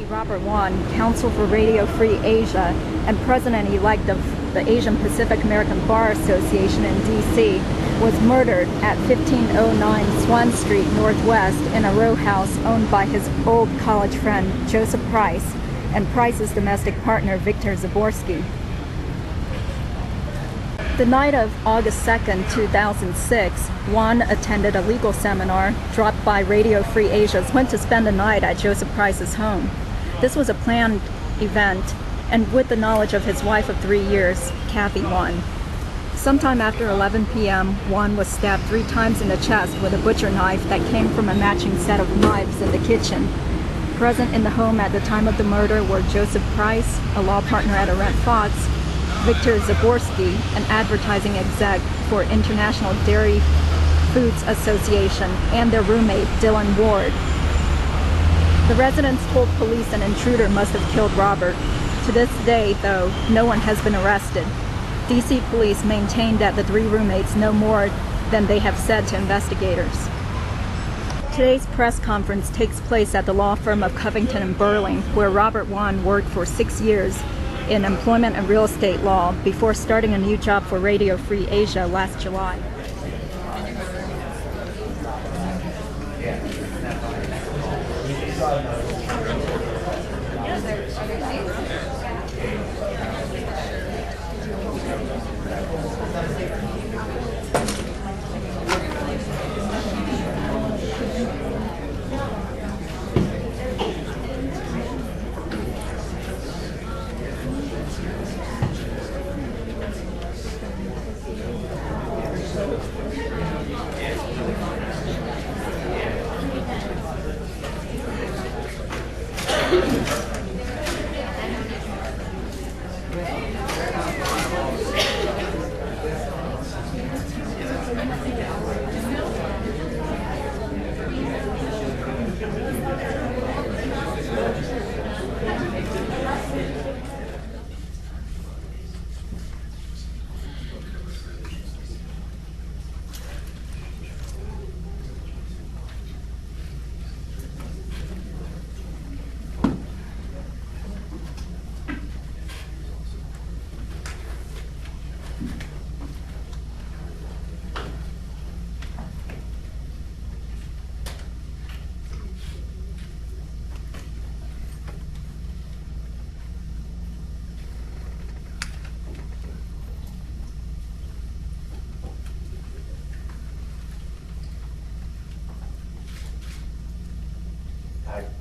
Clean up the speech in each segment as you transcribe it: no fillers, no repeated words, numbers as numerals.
Kathy Robert Wone, counsel for Radio Free Asia and president-elect of the Asian Pacific American Bar Association in D.C., was murdered at 1509 Swann Street Northwest in a row house owned by his old college friend Joseph Price and Price's domestic partner Victor Zaborsky. The night of August 2nd, 2006, Wone attended a legal seminar dropped by Radio Free Asia, went to spend the night at Joseph Price's home. This was a planned event, and with the knowledge of his wife of 3 years, Kathy Wone. Sometime after 11 p.m., Wone was stabbed 3 times in the chest with a butcher knife that came from a matching set of knives in the kitchen. Present in the home at the time of the murder were Joseph Price, a law partner at Arent Fox, Victor Zaborsky, an advertising exec for International Dairy Foods Association, and their roommate, Dylan Ward. The residents told police an intruder must have killed Robert. To this day, though, no one has been arrested. DC police maintain that the 3 roommates know more than they have said to investigators. Today's press conference takes place at the law firm of Covington and Burling, where Robert Wone worked for 6 years in employment and real estate law before starting a new job for Radio Free Asia last July.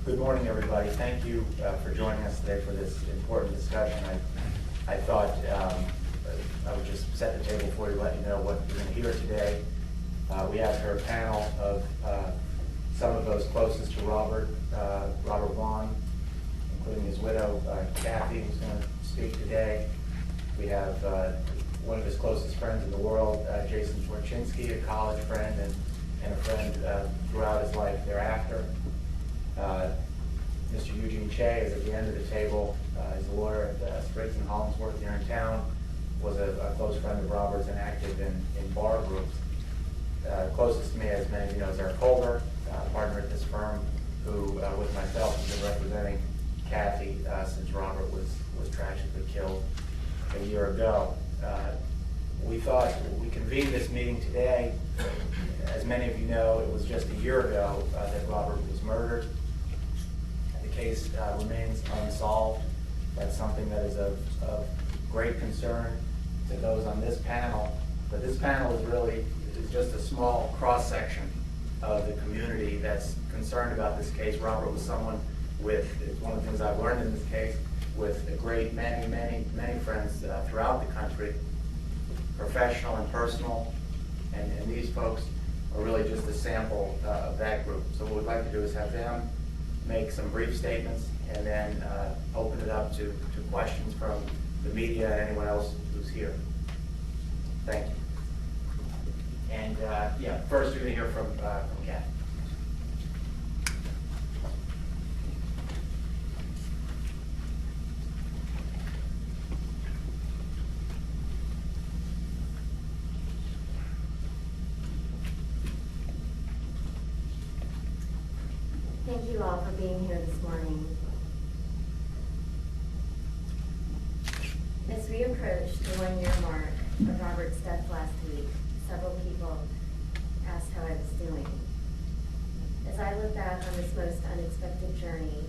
Good morning, everybody. Thank you for joining us today for this important discussion. I thought I would just set the table for you, let you know what you're going to hear today. We have here a panel of some of those closest to Robert Wone, including his widow, Kathy, who's going to speak today. We have one of his closest friends in the world, Jason Schwarczynski, a college friend and a friend throughout his life thereafter. Mr. Eugene Che is at the end of the table. He's a lawyer at Spriggs and Hollingsworth here in town, was a close friend of Robert's and active in bar groups. Closest to me, as many of you know, is Eric Holder, partner at this firm, who, with myself, has been representing Kathy since Robert was tragically killed a year ago. We thought we convened this meeting today. As many of you know, it was just a year ago that Robert was murdered. The case remains unsolved. That's something that is of great concern to those on this panel. But this panel is just a small cross-section of the community that's concerned about this case. Robert was someone with, it's one of the things I've learned in this case, with a great many friends throughout the country, professional and personal, and these folks are really just a sample of that group. So what we'd like to do is have them make some brief statements and then open it up to questions from the media and anyone else who's here. Thank you. And first you're going to hear from Kathy. Thank you all for being here this morning. we approached the 1-year mark of Robert's death last week, several people asked how I was doing. As I look back on this most unexpected journey,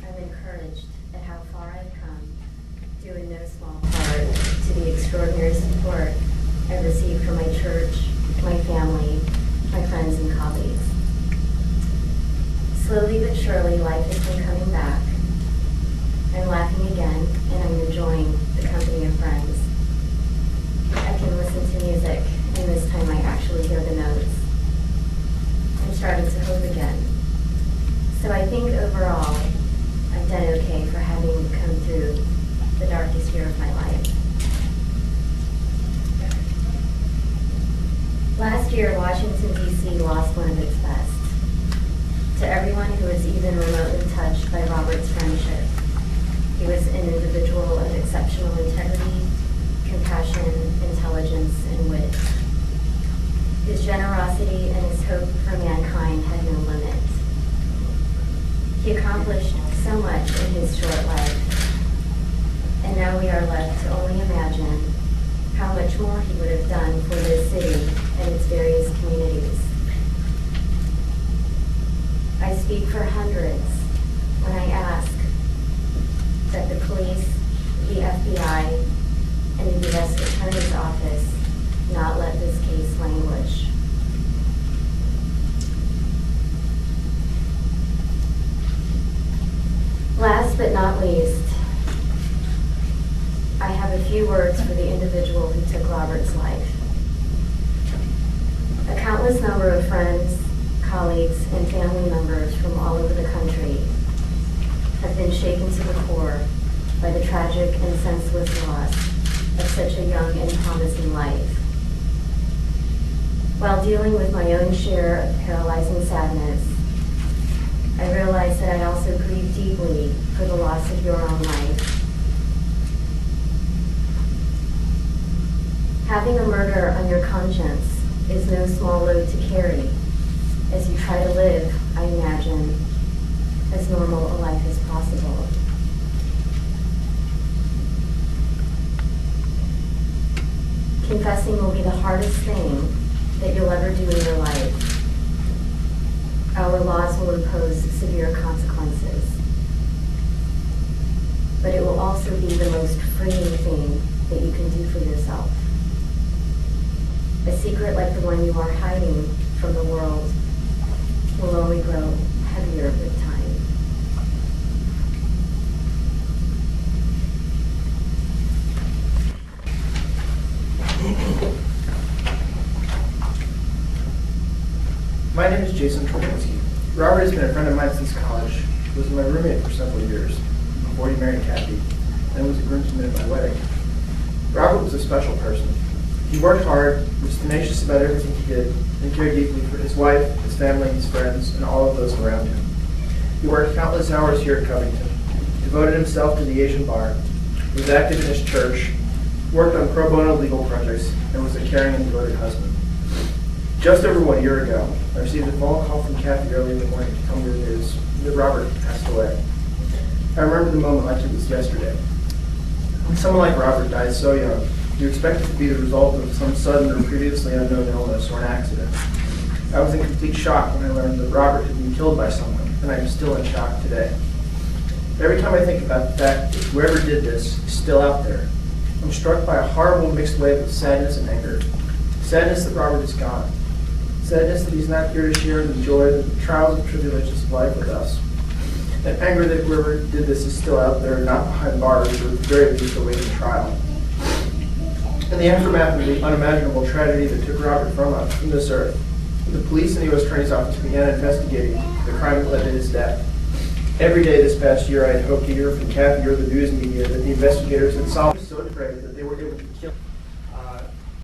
I'm encouraged at how far I've come, due in no small part to the extraordinary support I received from my church, my family, my friends and colleagues. Slowly but surely, life has been coming back. I'm laughing again, and I'm enjoying the company of friends. I can listen to music, and this time I actually hear the notes. I'm starting to hope again. So I think overall, I've done okay for having come through the darkest year of my life. Last year, Washington, D.C. lost one of its best. To everyone who was even remotely touched by Robert's friendship, he was an individual of exceptional integrity, compassion, intelligence, and wit. His generosity and his hope for mankind had no limit. He accomplished so much in his short life, and now we are left to only imagine how much more he would have done for this city and its various communities. I speak for hundreds when I ask that the police, the FBI, and the U.S. Attorney's Office not let this case languish. Last but not least, I have a few words for the individual who took Robert's life. A countless number of friends, colleagues, and family members from all over the country have been shaken to the core by the tragic and senseless loss of such a young and promising life. While dealing with my own share of paralyzing sadness, I realized that I also grieve deeply for the loss of your own life. Having a murder on your conscience is no small load to carry as you try to live, I imagine, as normal a life as possible. Confessing will be the hardest thing that you'll ever do in your life. Our laws will impose severe consequences, but it will also be the most freeing thing that you can do for yourself. A secret like the one you are hiding from the world will only grow heavier with time. My name is Jason Travinsky. Robert has been a friend of mine since college, was my roommate for several years, before he married Kathy, and was a groomsman at my wedding. Robert was a special person. He worked hard, was tenacious about everything he did, and cared deeply for his wife, his family, his friends, and all of those around him. He worked countless hours here at Covington, devoted himself to the Asian bar, was active in his church, worked on pro bono legal projects, and was a caring and devoted husband. Just over 1 year ago, I received a phone call from Kathy early in the morning to tell me the news that Robert passed away. I remember the moment like it was yesterday. When someone like Robert dies so young, you expect it to be the result of some sudden or previously unknown illness or an accident. I was in complete shock when I learned that Robert had been killed by someone, and I am still in shock today. Every time I think about the fact that whoever did this is still out there, I'm struck by a horrible mixed wave of sadness and anger. Sadness that Robert is gone. Sadness that he's not here to share the joy, the trials and tribulations of life with us. And anger that whoever did this is still out there, not behind bars, or at the very least awaiting trial. In the aftermath of the unimaginable tragedy that took Robert from this earth, the police and the U.S. Attorney's Office began investigating the crime that led to his death. Every day this past year, I had hoped to hear from Kathy or the news media that the investigators had solved so depraved that they were able